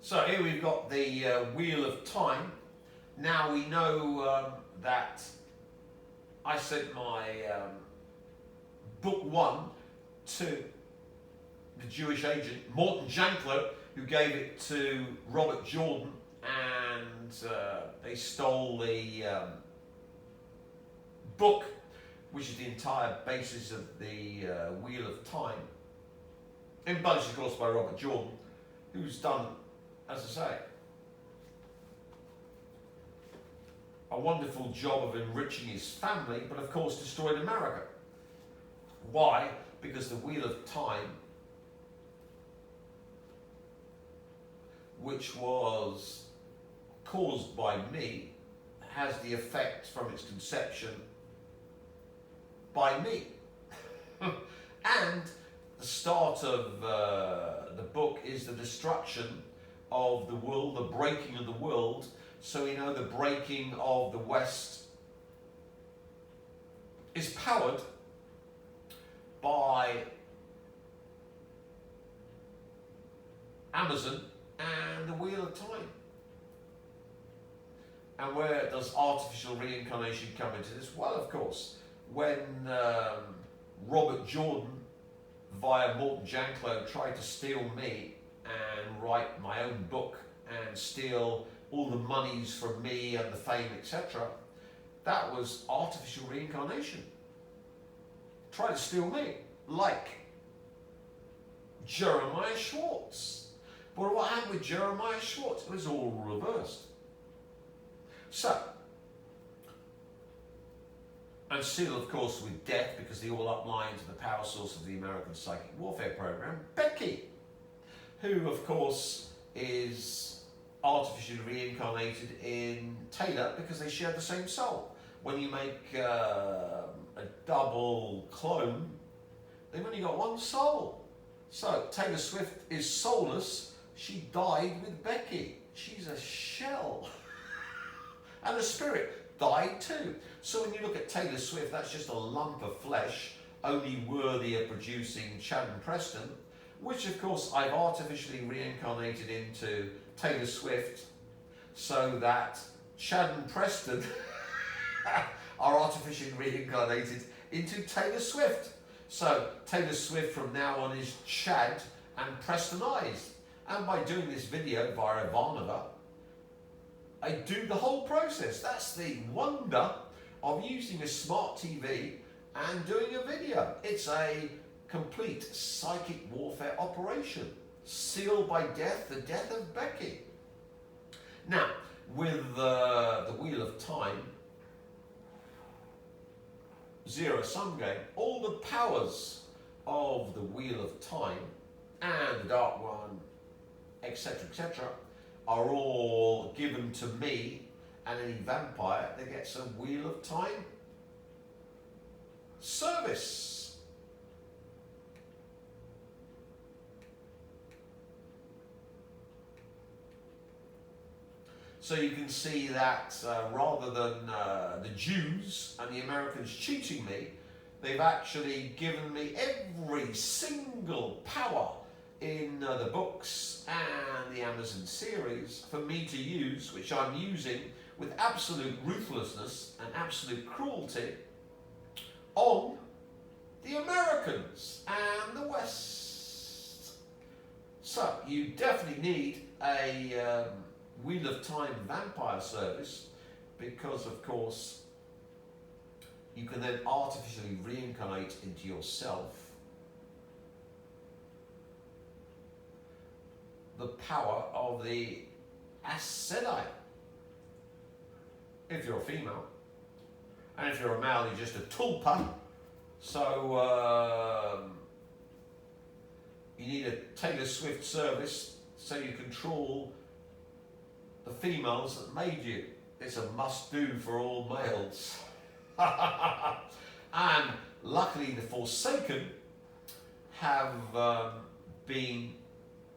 So here we've got the Wheel of Time. Now we know that I sent my book 1 to the Jewish agent, Morton Janklow, who gave it to Robert Jordan, and they stole the book, which is the entire basis of the Wheel of Time, embellished of course by Robert Jordan, who's done, as I say, a wonderful job of enriching his family, but of course destroyed America. Why? Because the Wheel of Time, which was caused by me, has the effect from its conception by me. And the start of the book is the destruction of the world, the breaking of the world. So we know the breaking of the West is powered by Amazon and the Wheel of Time. And where does artificial reincarnation come into this? Well, of course, when Robert Jordan, via Morton Janklow, tried to steal me and write my own book and steal all the monies from me and the fame, etc., that was artificial reincarnation. Try to steal me, like Jeremiah Schwartz. But what happened with Jeremiah Schwartz? It was all reversed. So, and still, of course, with death, because they all apply into the power source of the American Psychic Warfare Program, Becky, who, of course, is artificially reincarnated in Taylor because they share the same soul. When you make a double clone, they've only got one soul. So Taylor Swift is soulless. She died with Becky. She's a shell. And the spirit died too. So when you look at Taylor Swift, that's just a lump of flesh, only worthy of producing Chad and Preston, which of course I've artificially reincarnated into Taylor Swift, so that Chad and Preston are artificially reincarnated into Taylor Swift. So Taylor Swift from now on is Chad and Prestonized. And by doing this video via Ivanova, I do the whole process. That's the wonder of using a smart TV and doing a video. It's a complete psychic warfare operation, sealed by death, the death of Becky. Now, with the Wheel of Time, zero-sum game, all the powers of the Wheel of Time and the Dark One, etc., etc., are all given to me, and any vampire that gets a Wheel of Time service. So you can see that rather than the Jews and the Americans cheating me, they've actually given me every single power in the books and the Amazon series for me to use, which I'm using with absolute ruthlessness and absolute cruelty on the Americans and the West. So you definitely need a Wheel of Time vampire service, because of course you can then artificially reincarnate into yourself the power of the Aessedai, if you're a female. And if you're a male, you're just a tulpa. So you need a Taylor Swift service so you control the females that made you. It's a must-do for all males. And luckily the Forsaken have been,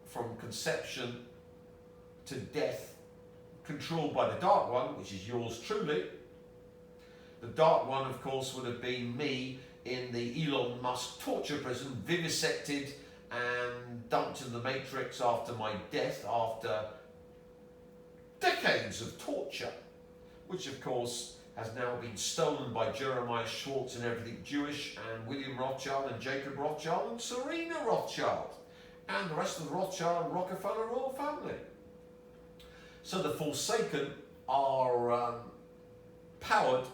from conception to death, controlled by the Dark One, which is yours truly. The Dark One, of course, would have been me in the Elon Musk torture prison, vivisected and dumped in the Matrix after my death, after decades of torture, which of course has now been stolen by Jeremiah Schwartz and Everything Jewish, and William Rothschild and Jacob Rothschild and Serena Rothschild and the rest of the Rothschild Rockefeller royal family. So the Forsaken are powered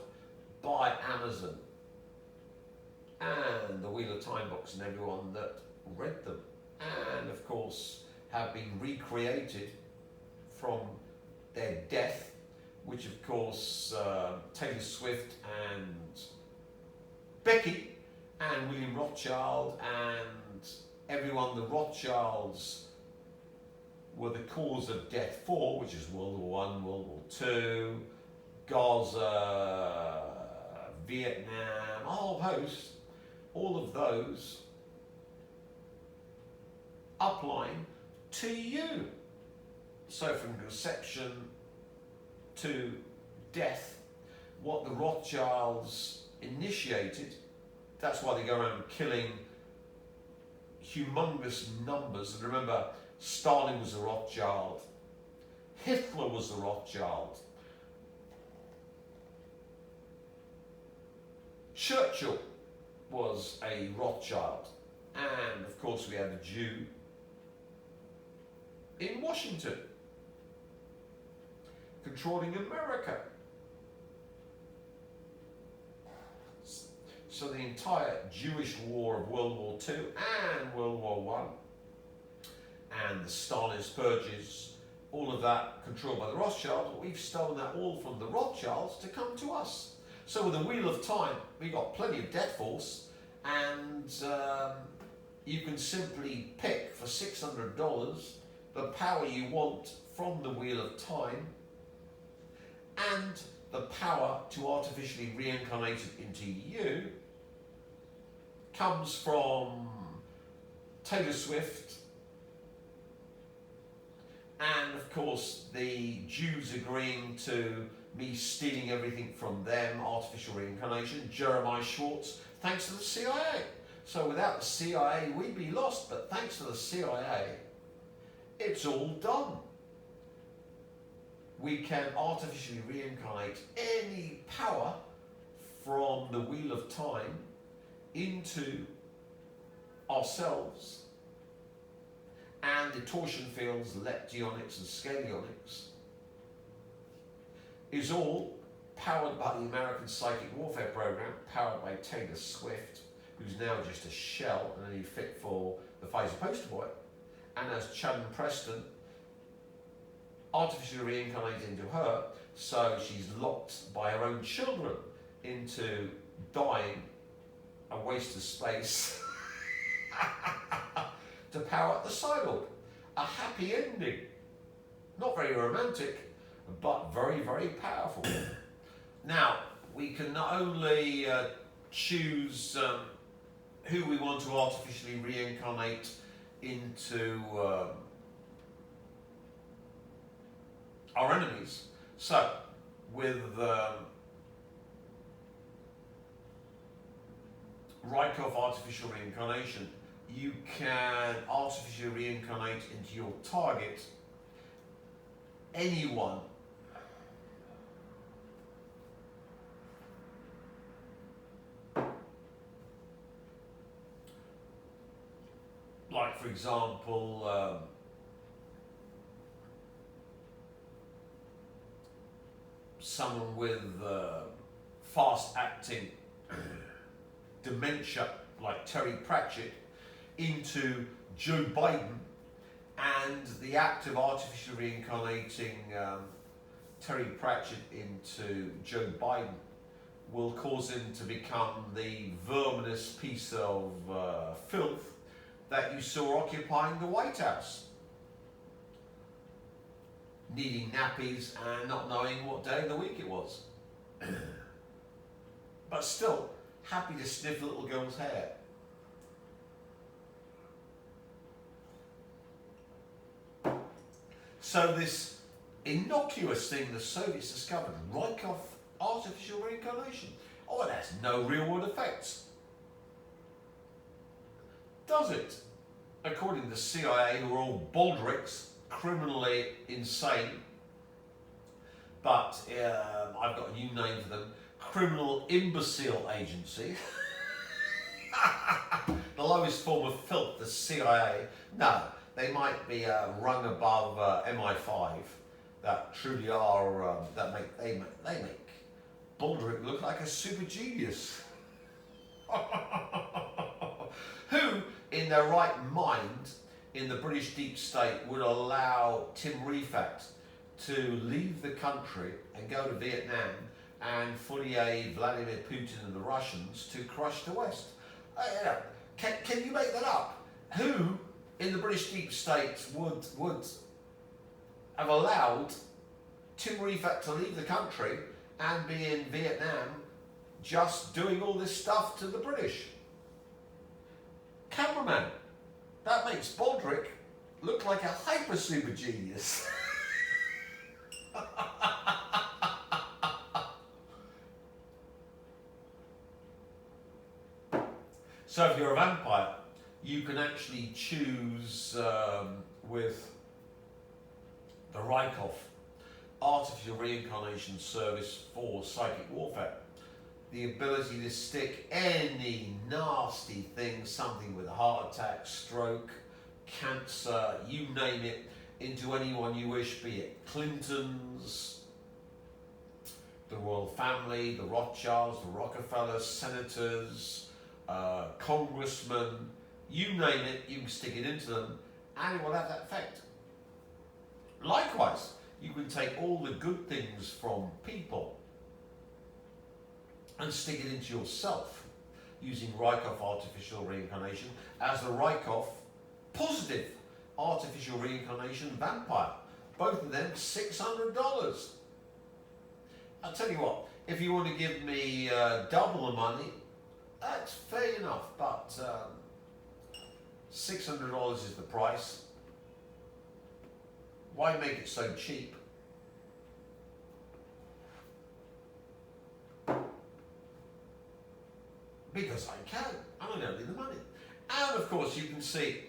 by Amazon and the Wheel of Time books and everyone that read them, and of course have been recreated from their death, which of course Taylor Swift and Becky and William Rothschild and everyone the Rothschilds were the cause of death for, which is World War I, World War II, Gaza, Vietnam, a whole host, all of those applying to you. So from conception to death, what the Rothschilds initiated, that's why they go around killing humongous numbers. And remember, Stalin was a Rothschild, Hitler was a Rothschild, Churchill was a Rothschild, and of course we had a Jew in Washington controlling America. So the entire Jewish war of World War II and World War I and the Stalinist purges, all of that controlled by the Rothschilds, we've stolen that all from the Rothschilds to come to us. So with the Wheel of Time, we got plenty of death force, and you can simply pick for $600 the power you want from the Wheel of Time and the power to artificially reincarnate it into you comes from Taylor Swift and of course the Jews agreeing to me stealing everything from them, artificial reincarnation, Jeremiah Schwartz, thanks to the CIA. So without the CIA we'd be lost, but thanks to the CIA it's all done. We can artificially reincarnate any power from the Wheel of Time into ourselves, and the torsion fields, leptionics and scalionics is all powered by the American Psychic Warfare Program, powered by Taylor Swift, who's now just a shell and only fit for the Pfizer poster boy, and as Chad and Preston artificially reincarnated into her, so she's locked by her own children into dying a waste of space to power up the Cyborg. A happy ending. Not very romantic, but very, very powerful. Now, we can not only choose who we want to artificially reincarnate into our enemies. So, with Rykov Artificial Reincarnation, you can artificially reincarnate into your target anyone like, for example, someone with fast-acting dementia, like Terry Pratchett, into Joe Biden, and the act of artificially reincarnating Terry Pratchett into Joe Biden will cause him to become the verminous piece of filth that you saw occupying the White House, needing nappies and not knowing what day of the week it was. But still, happy to sniff a little girl's hair. So this innocuous thing the Soviets discovered, Rykov Artificial Reincarnation, oh, it has no real world effects. Does it? according to the CIA, who are all baldricks, criminally insane, but I've got a new name for them, criminal imbecile agency. The lowest form of filth, the CIA. No, they might be rung above MI5, that truly are, they make Baldrick look like a super genius. Who, in their right mind, in the British deep state, would allow Tim Rifaat to leave the country and go to Vietnam and fully aid Vladimir Putin and the Russians to crush the West? Can you make that up? Who in the British deep state would have allowed Tim Rifaat to leave the country and be in Vietnam just doing all this stuff to the British? Cameraman, that makes Baldrick look like a hyper super genius. So if you're a vampire, you can actually choose with the Rykov Artificial Reincarnation Service for Psychic Warfare, the ability to stick any nasty thing, something with a heart attack, stroke, cancer, you name it, into anyone you wish, be it Clintons, the royal family, the Rothschilds, the Rockefellers, senators, congressmen, you name it, you can stick it into them and it will have that effect. Likewise, you can take all the good things from people and stick it into yourself using Rykov Artificial Reincarnation as the Rykov Positive Artificial Reincarnation Vampire. Both of them $600. I'll tell you what, if you want to give me double the money, that's fair enough, but $600 is the price. Why make it so cheap? Because I can, and I don't need the money. And of course you can see,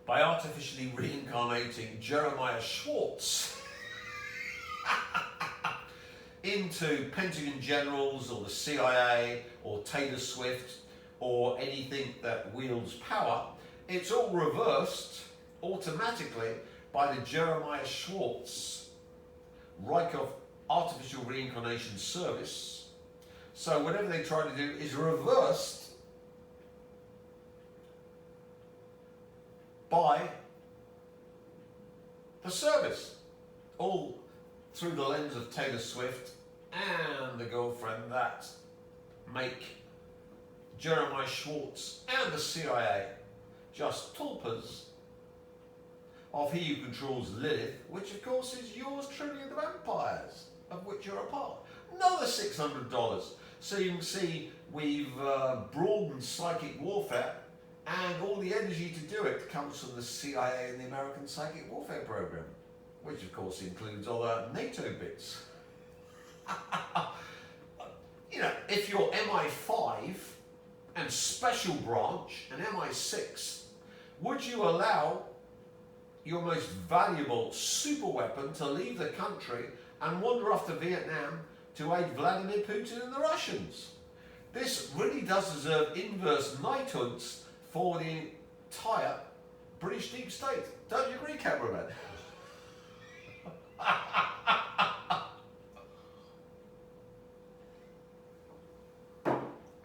by artificially reincarnating Jeremiah Schwartz into Pentagon generals or the CIA or Taylor Swift or anything that wields power, it's all reversed automatically by the Jeremiah Schwartz Rykov Artificial Reincarnation Service. So whatever they try to do is reversed by the service, all through the lens of Taylor Swift and the girlfriend that make Jeremiah Schwartz and the CIA just tulpas of he who controls Lilith, which of course is yours truly, the vampires of which you're a part. Another $600. So you can see we've broadened psychic warfare, and all the energy to do it comes from the CIA and the American Psychic Warfare Program, which of course includes all the NATO bits. You know, if you're MI5 and Special Branch and MI6, would you allow your most valuable super weapon to leave the country and wander off to Vietnam to aid Vladimir Putin and the Russians? This really does deserve inverse knighthoods for the entire British deep state. Don't you agree, cameraman?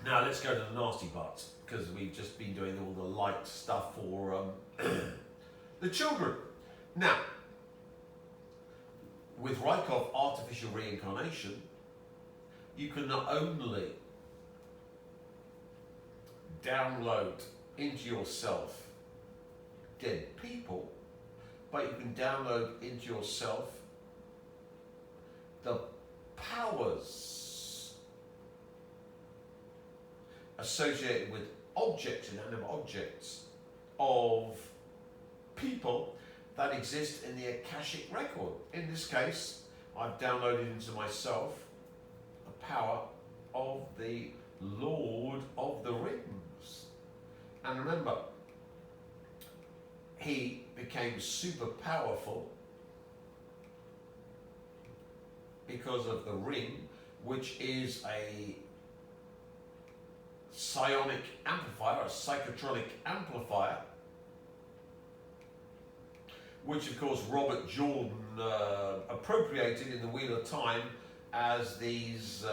Now let's go to the nasty parts, because we've just been doing all the light stuff for the children. Now, with Rykov Artificial Reincarnation, you can not only download into yourself dead people, but you can download into yourself the powers associated with objects, inanimate objects, of people that exist in the Akashic record. In this case, I've downloaded into myself the power of the Lord of the Rings. And remember, he became super powerful because of the ring, which is a psionic amplifier, a psychotronic amplifier, which of course Robert Jordan appropriated in the Wheel of Time as these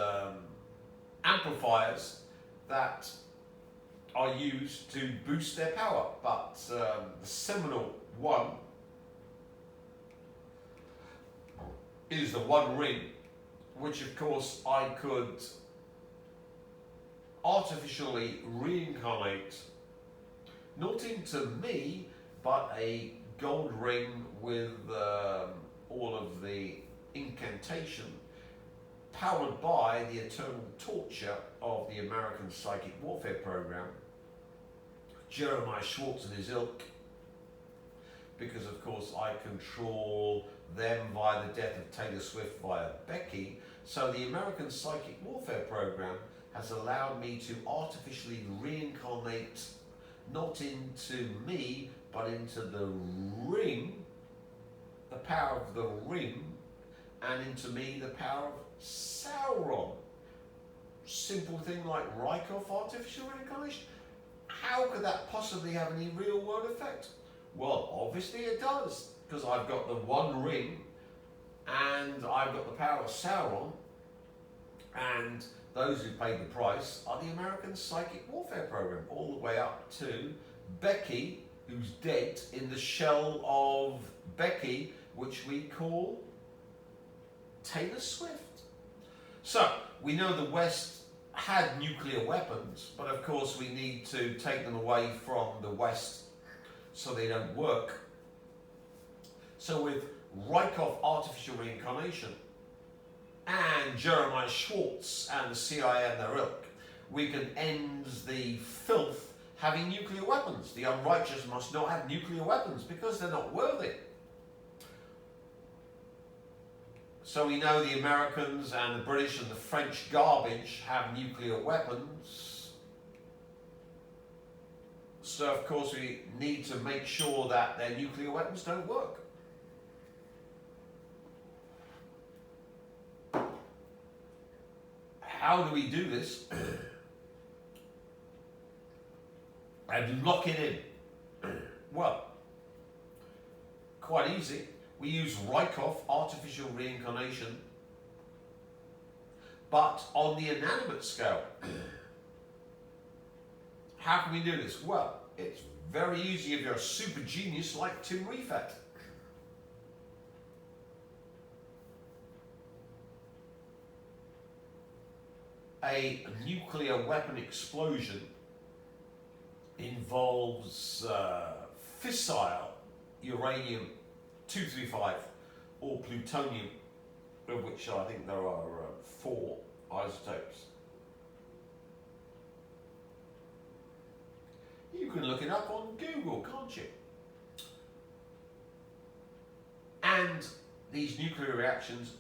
amplifiers that are used to boost their power. But the seminal one is the One Ring, which of course I could artificially reincarnate, not into me, but a gold ring with all of the incantation, powered by the eternal torture of the American psychic warfare program, Jeremiah Schwartz and his ilk, because of course I control them via the death of Taylor Swift via Becky. So the American psychic warfare program has allowed me to artificially reincarnate not into me, but into the ring, the power of the ring, and into me, the power of Sauron. Simple thing like Rykov artificial reincarnation. How could that possibly have any real world effect? Well, obviously it does, because I've got the One Ring, and I've got the power of Sauron, and those who paid the price are the American psychic warfare program, all the way up to Becky, who's dead, in the shell of Becky, which we call Taylor Swift. So, we know the West had nuclear weapons, but of course we need to take them away from the West so they don't work. So with Rykov artificial reincarnation and Jeremiah Schwartz and the CIA and their ilk, we can end the filth having nuclear weapons. The unrighteous must not have nuclear weapons because they're not worthy. So we know the Americans and the British and the French garbage have nuclear weapons. So of course we need to make sure that their nuclear weapons don't work. How do we do this? And lock it in. Well, quite easy. We use Rykov artificial reincarnation, but on the inanimate scale. How can we do this? Well, it's very easy if you're a super genius like Tim Refat. A nuclear weapon explosion involves fissile uranium-235 or plutonium, of which I think there are 4 isotopes. You can look it up on Google, can't you? And these nuclear reactions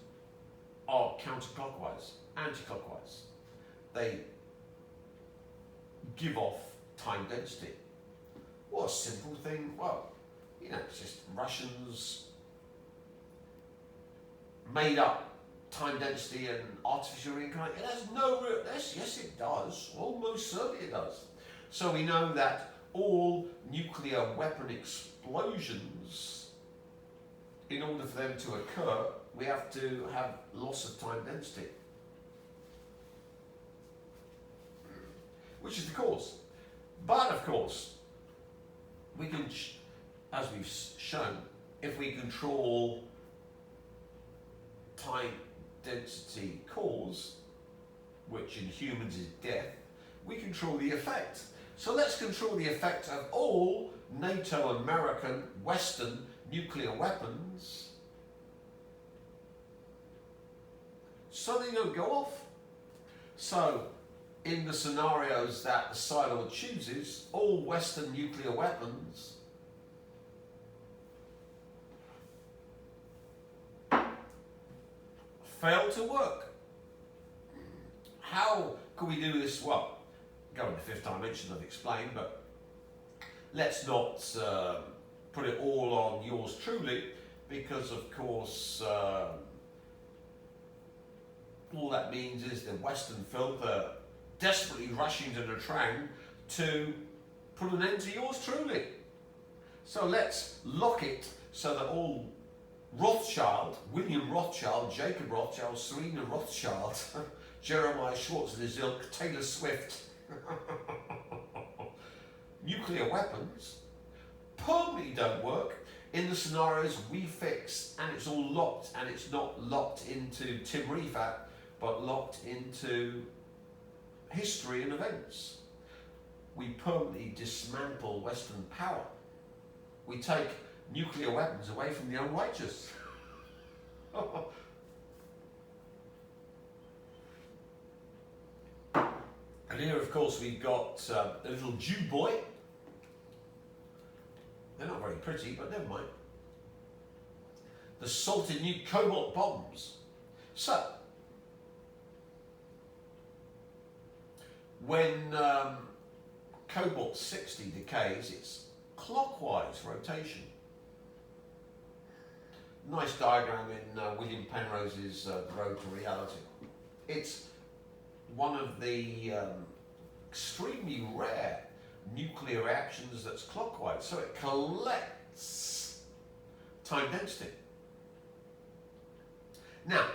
are counterclockwise, anti-clockwise. They give off time density. What a simple thing. Well, you know, it's just Russians made up time density and artificial reincarnation. It has no real, yes it does, almost certainly it does. So we know that all nuclear weapon explosions, in order for them to occur, we have to have loss of time density, which is the cause. But of course, we can, as we've shown, if we control time density cause, which in humans is death, we control the effect. So let's control the effect of all NATO, American, Western nuclear weapons so they don't go off. So in the scenarios that the silo chooses, all Western nuclear weapons fail to work. How can we do this? Well, go in the 5th dimension I've explained, but let's not put it all on yours truly, because of course all that means is the Western filth are desperately rushing to the train to put an end to yours truly. So let's lock it so that all Rothschild, William Rothschild, Jacob Rothschild, Serena Rothschild, Jeremiah Schwartz and his ilk, Taylor Swift, nuclear weapons permanently don't work in the scenarios we fix, and it's all locked, and it's not locked into Tim Refat, but locked into history and events. We permanently dismantle Western power. We take nuclear weapons away from the unrighteous. And here, of course, we've got a little Jew boy. They're not very pretty, but never mind. The salted new cobalt bombs. So, when cobalt-60 decays, it's clockwise rotation. Nice diagram in William Penrose's The Road to Reality. It's one of the extremely rare nuclear reactions that's clockwise, so it collects time density. Now,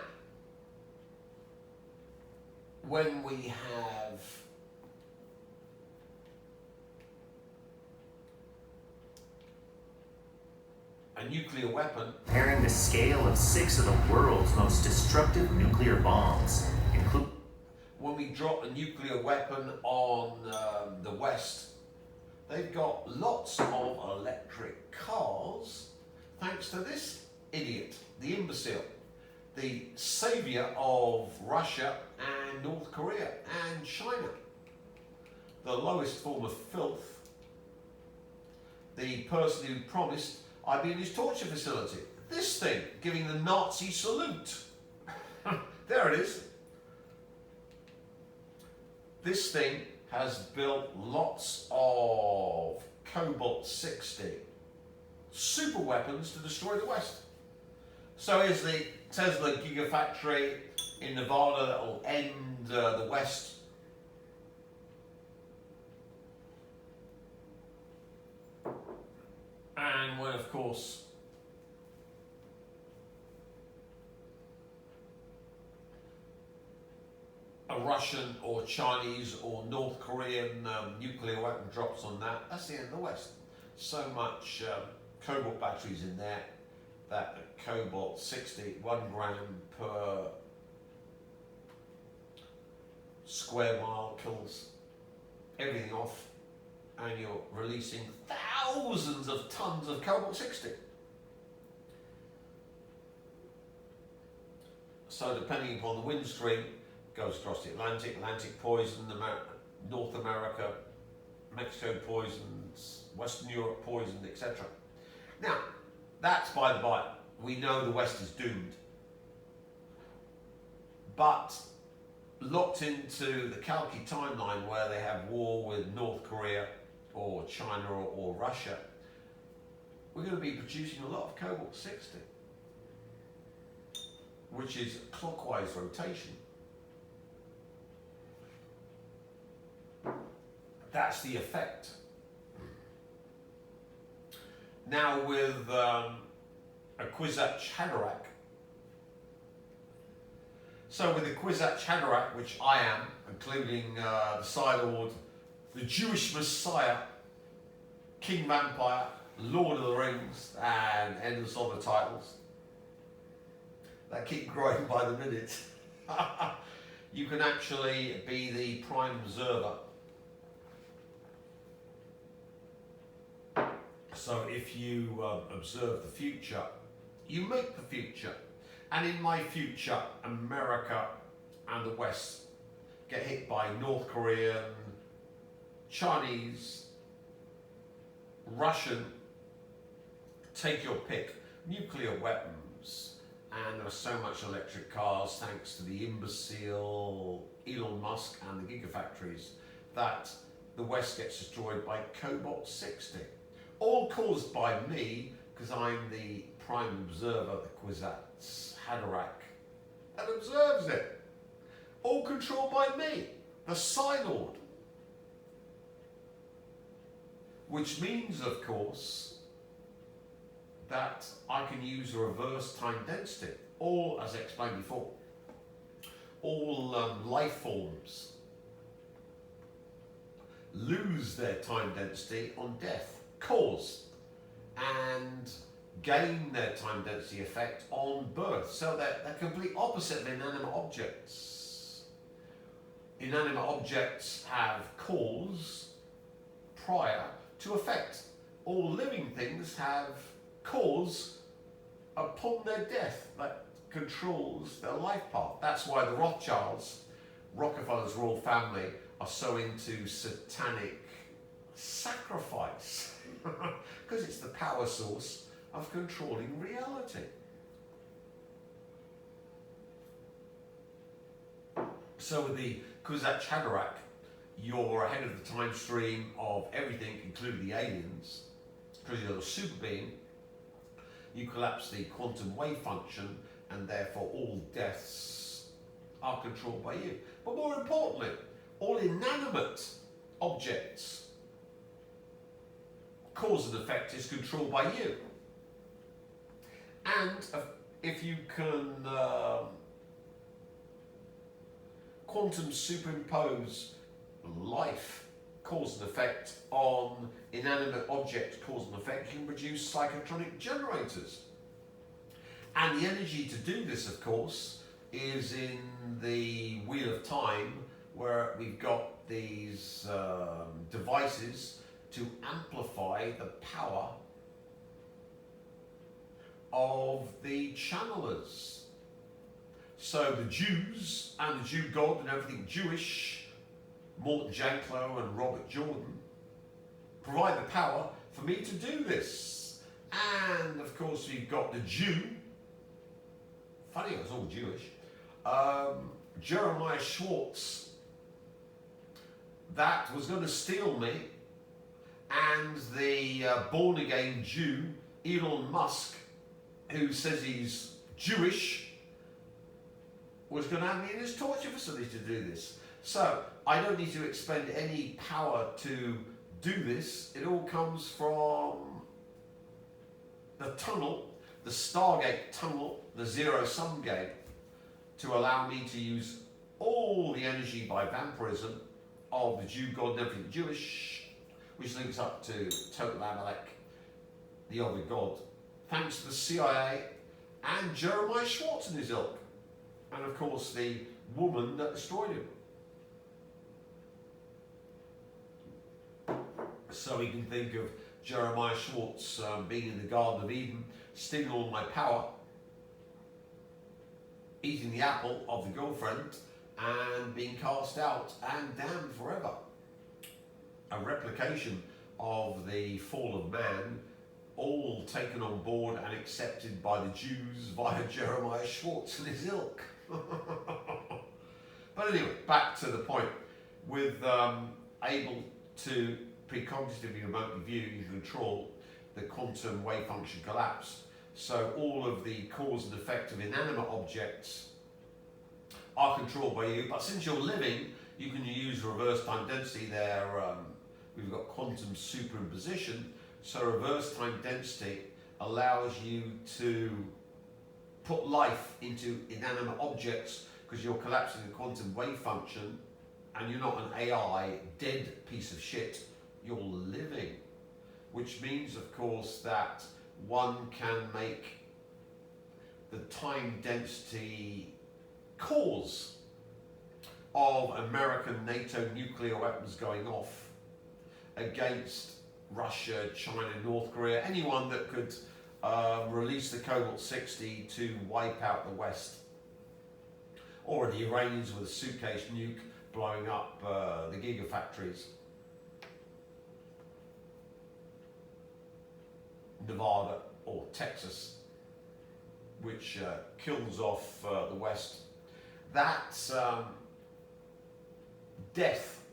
when we have a nuclear weapon, comparing the scale of 6 of the world's most destructive nuclear bombs, including when we drop a nuclear weapon on the West, they've got lots of electric cars, thanks to this idiot, the imbecile, the savior of Russia and North Korea and China, the lowest form of filth, the person who promised I'd be in his torture facility. This thing, giving the Nazi salute. There it is. This thing has built lots of cobalt-60 super weapons to destroy the West. So here's the Tesla Gigafactory in Nevada that will end the West. And when, of course, a Russian or Chinese or North Korean nuclear weapon drops on that, that's the end of the West. So much cobalt batteries in there that cobalt-60, 1 gram per square mile kills everything off, and you're releasing thousands of tons of cobalt-60. So depending upon the wind stream, goes across the Atlantic poison, North America, Mexico poisons, Western Europe poisoned, etc. Now, that's by the by. We know the West is doomed. But locked into the Kalki timeline where they have war with North Korea or China or Russia, we're going to be producing a lot of cobalt-60, which is clockwise rotation. That's the effect. Now with a Kwisatz Haderach. So with the Kwisatz Haderach, which I am, including the Side Lord, the Jewish Messiah, King Vampire, Lord of the Rings, and endless other titles that keep growing by the minute, you can actually be the prime observer. So if you observe the future, you make the future. And in my future, America and the West get hit by North Korean, Chinese, Russian, take your pick, nuclear weapons. And there are so much electric cars thanks to the imbecile Elon Musk and the gigafactories that the West gets destroyed by cobalt-60. all caused by me, because I'm the prime observer, the Kwisatz Haderach, that observes it. All controlled by me, the Psi Lord. Which means, of course, that I can use a reverse time density. All, as I explained before, all life forms lose their time density on death, cause, and gain their time density effect on birth. So they're complete opposite of inanimate objects. Inanimate objects have cause prior to effect. All living things have cause upon their death that controls their life path. That's why the Rothschilds, Rockefeller's royal family, are so into satanic sacrifice because it's the power source of controlling reality. So with the Kwisatz Haderach, you're ahead of the time stream of everything, including the aliens, because you're a super being. You collapse the quantum wave function, and therefore all deaths are controlled by you. But more importantly, all inanimate objects, cause and effect is controlled by you. And if you can quantum superimpose life, cause and effect, on inanimate objects, cause and effect, you can produce psychotronic generators. And the energy to do this, of course, is in the Wheel of Time, where we've got these devices to amplify the power of the channelers. So the Jews and the Jew God and everything Jewish, Morton Janklow and Robert Jordan, provide the power for me to do this. And of course we've got the Jew, funny it was all Jewish, Jeremiah Schwartz, that was going to steal me, and the born-again Jew, Elon Musk, who says he's Jewish, was going to have me in his torture facility to do this. So I don't need to expend any power to do this. It all comes from the tunnel, the Stargate tunnel, the zero-sum gate, to allow me to use all the energy by vampirism of the Jew God and everything Jewish, which links up to Total Amalek, the other God, thanks to the CIA and Jeremiah Schwartz and his ilk, and of course the woman that destroyed him. So we can think of Jeremiah Schwartz being in the Garden of Eden, stealing all my power, eating the apple of the girlfriend, and being cast out and damned forever. A replication of the fall of man, all taken on board and accepted by the Jews via Jeremiah Schwartz and his ilk. But anyway, back to the point. With able to precognitively remotely view, you can control the quantum wave function collapse. So all of the cause and effect of inanimate objects are controlled by you, but since you're living, you can use reverse time density there. We've got quantum superimposition, so reverse time density allows you to put life into inanimate objects because you're collapsing the quantum wave function, and you're not an AI dead piece of shit, you're living. Which means, of course, that one can make the time density cause of American NATO nuclear weapons going off against Russia, China, North Korea, anyone that could release the Cobalt-60 to wipe out the West. Or the Iranians with a suitcase nuke blowing up the gigafactories. Nevada or Texas, which kills off the West. That's death,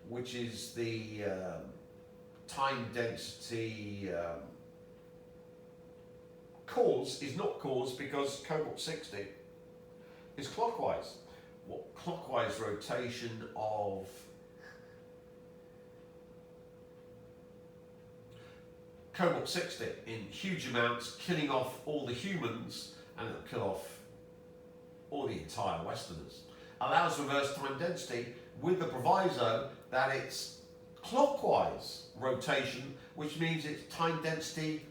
which is the time density cause is not caused because cobalt 60 is clockwise. What clockwise rotation of cobalt 60 in huge amounts, killing off all the humans, and it'll kill off all the entire Westerners. Allows reverse time density with the proviso that it's clockwise rotation, which means it's time density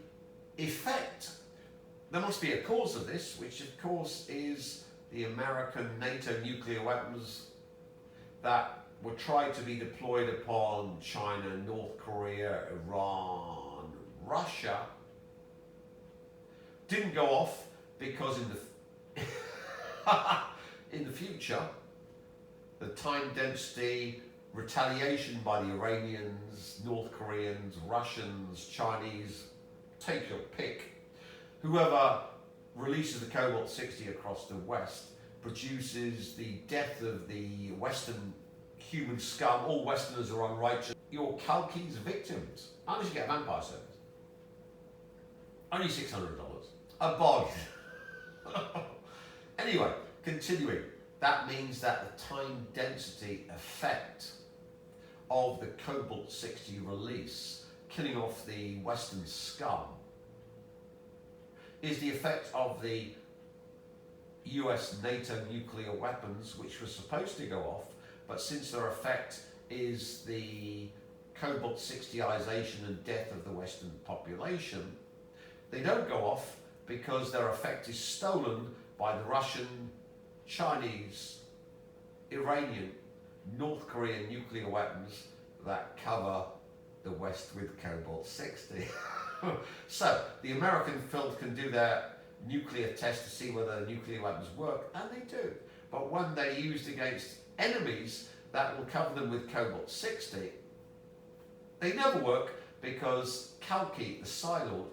effect. There must be a cause of this, which of course is the American NATO nuclear weapons that were tried to be deployed upon China, North Korea, Iran, Russia. Didn't go off because in the future, the time density retaliation by the Iranians, North Koreans, Russians, Chinese, take your pick. Whoever releases the cobalt 60 across the West produces the death of the Western human scum. All Westerners are unrighteous. You're Kalki's victims. Unless you get a vampire service. Only $600. A bargain. Anyway, continuing. That means that the time density effect of the cobalt 60 release, killing off the Western scum, is the effect of the US NATO nuclear weapons, which were supposed to go off, but since their effect is the cobalt 60ization and death of the Western population, they don't go off because their effect is stolen by the Russian, Chinese, Iranian, North Korean nuclear weapons that cover the West with cobalt 60. So, the American filth can do their nuclear test to see whether the nuclear weapons work, and they do. But when they're used against enemies that will cover them with cobalt 60, they never work because Kalki, the Psi Lord,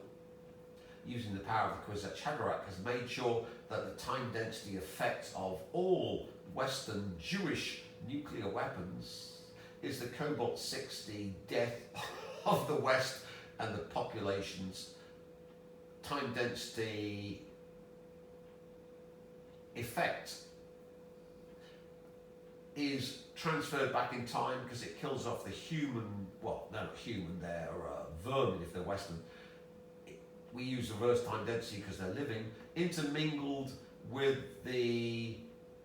using the power of the Kwisatz Haderach, has made sure that the time density effect of all Western Jewish nuclear weapons is the cobalt 60 death of the West and the population's time density effect is transferred back in time because it kills off the human, well, they're not human, they're vermin if they're Western. We use reverse time density because they're living, intermingled with the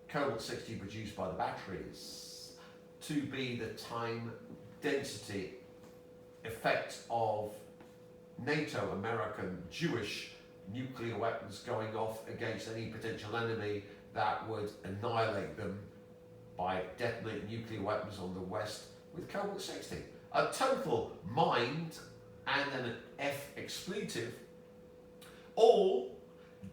cobalt 60 produced by the batteries to be the time density effect of NATO, American, Jewish nuclear weapons going off against any potential enemy that would annihilate them by detonating nuclear weapons on the West with cobalt 60. A total mind and then an F expletive, all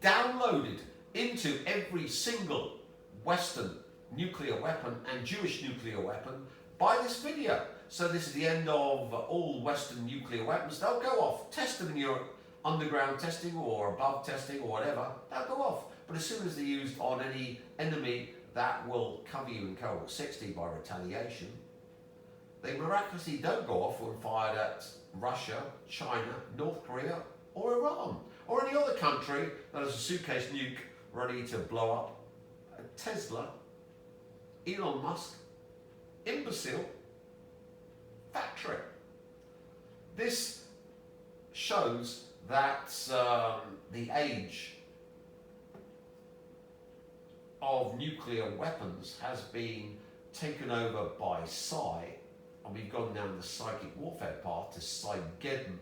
downloaded into every single Western nuclear weapon and Jewish nuclear weapon by this video. So this is the end of all Western nuclear weapons. They'll go off. Test them in your underground testing or above testing or whatever. They'll go off. But as soon as they're used on any enemy that will cover you in cobalt 60 by retaliation, they miraculously don't go off when fired at Russia, China, North Korea or Iran or any other country that has a suitcase nuke ready to blow up a Tesla, Elon Musk, imbecile factory. This shows that the age of nuclear weapons has been taken over by Psi, and we've gone down the psychic warfare path to Psi-Geddon,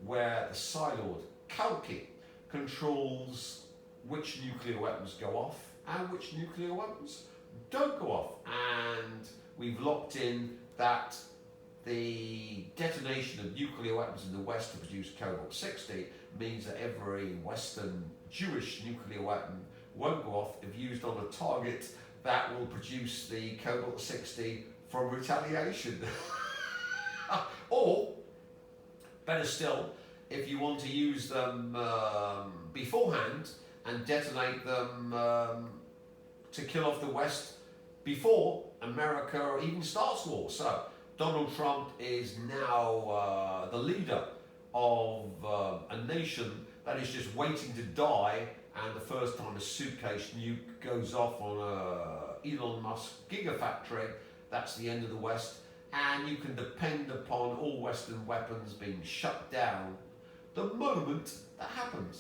where the Psi Lord Kalki controls which nuclear weapons go off and which nuclear weapons don't go off. And we've locked in that the detonation of nuclear weapons in the West to produce cobalt 60 means that every Western Jewish nuclear weapon won't go off if used on a target that will produce the cobalt 60 from retaliation. Or, better still, if you want to use them beforehand and detonate them to kill off the West before America even starts war. So Donald Trump is now the leader of a nation that is just waiting to die, and the first time a suitcase nuke goes off on a Elon Musk gigafactory, that's the end of the West, and you can depend upon all Western weapons being shut down the moment that happens.